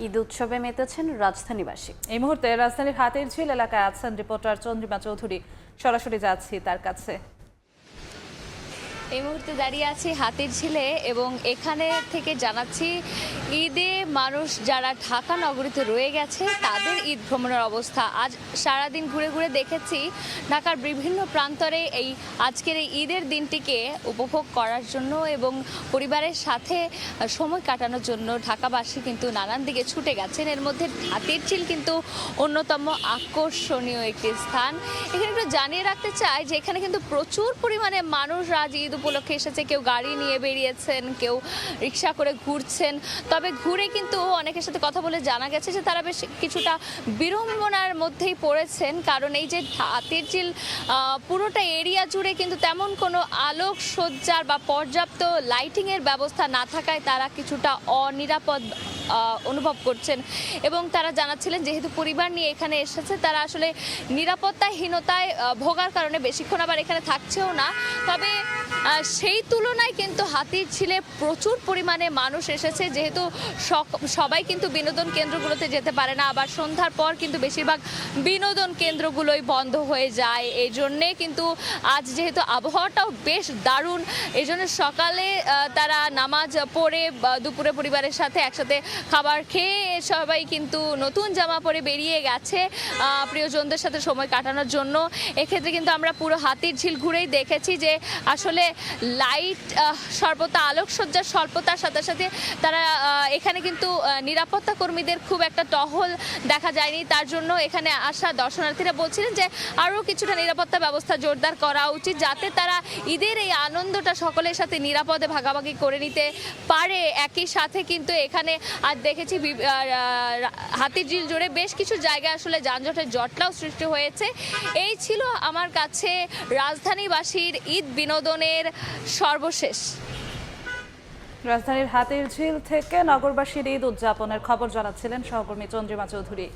ঈদ উৎসবে মেতেছেন রাজধানীবাসী। এই মুহূর্তে রাজধানীর হাতের ঝিল এলাকায় আছেন রিপোর্টার চন্দ্রিমা চৌধুরী। সরাসরি যাচ্ছি তার কাছে। এই মুহূর্তে দাঁড়িয়ে আছি হাতির ঝিলে এবং এখানে থেকে জানাচ্ছি ঈদে মানুষ যারা ঢাকা নগরীতে রয়ে গেছে তাদের ঈদ ভ্রমণের অবস্থা। আজ সারাদিন ঘুরে ঘুরে দেখেছি ঢাকার বিভিন্ন প্রান্তরে এই আজকের এই ঈদের দিনটিকে উপভোগ করার জন্য এবং পরিবারের সাথে সময় কাটানোর জন্য ঢাকাবাসী কিন্তু নানান দিকে ছুটে গেছেন। এর মধ্যে হাতির ঝিল কিন্তু অন্যতম আকর্ষণীয় একটি স্থান। এখানে একটু জানিয়ে রাখতে চাই যে এখানে কিন্তু প্রচুর পরিমাণে মানুষ আজ ঈদ উপলক্ষে এসেছে। কেউ গাড়ি নিয়ে বেরিয়েছেন, কেউ রিক্সা করে ঘুরছেন। তবে ঘুরে কিন্তু অনেকের সাথে কথা বলে জানা গেছে যে তারা বেশ কিছুটা বিড়ম্বনার মধ্যেই পড়েছেন, কারণ এই যে হাতির ঝিল পুরোটা এরিয়া জুড়ে কিন্তু তেমন কোনো আলোক সজ্জার বা পর্যাপ্ত লাইটিংয়ের ব্যবস্থা না থাকায় তারা কিছুটা অনিরাপদ অনুভব করছেন এবং তারা জানাচ্ছিলেন যেহেতু পরিবার নিয়ে এখানে এসেছে তারা আসলে নিরাপত্তাহীনতায় ভোগার কারণে বেশিক্ষণ আবার এখানে থাকছেও না। তবে সেই তুলনায় কিন্তু হাতির ঝিলে প্রচুর পরিমাণে মানুষ এসেছে, যেহেতু সবাই কিন্তু বিনোদন কেন্দ্রগুলোতে যেতে পারে না, আবার সন্ধ্যার পর কিন্তু বেশিরভাগ বিনোদন কেন্দ্রগুলোই বন্ধ হয়ে যায়। এই জন্যে কিন্তু আজ যেহেতু আবহাওয়াটাও বেশ দারুণ, এই জন্য সকালে তারা নামাজ পড়ে দুপুরে পরিবারের সাথে একসাথে খাবার খেয়ে সবাই কিন্তু নতুন জামা পরে বেরিয়ে গেছে প্রিয়জনদের সাথে সময় কাটানোর জন্য। এক্ষেত্রে কিন্তু আমরা পুরো হাতির ঝিল ঘুরেই দেখেছি যে আসলে লাইট স্বল্পতা, আলোকসজ্জার স্বল্পতার সাথে সাথে তারা এখানে কিন্তু নিরাপত্তা কর্মীদের খুব একটা টহল দেখা যায়নি। তার জন্য এখানে আসা দর্শনার্থীরা বলছিলেন যে আরও কিছুটা নিরাপত্তা ব্যবস্থা জোরদার করা উচিত, যাতে তারা ঈদের এই আনন্দটা সকলের সাথে নিরাপদে ভাগাভাগি করে নিতে পারে। একই সাথে কিন্তু এখানে আজ দেখেছি হাতির ঝিল জুড়ে বেশ কিছু জায়গায় আসলে যানজটের জটলাও সৃষ্টি হয়েছে। এই ছিল আমার কাছে রাজধানীবাসীর ঈদ বিনোদনের সর্বশেষ। রাজধানীর হাতির ঝিল থেকে নগরবাসীর ঈদ উদযাপনের খবর জানাচ্ছিলেন সহকর্মী চন্দ্রিমা চৌধুরী।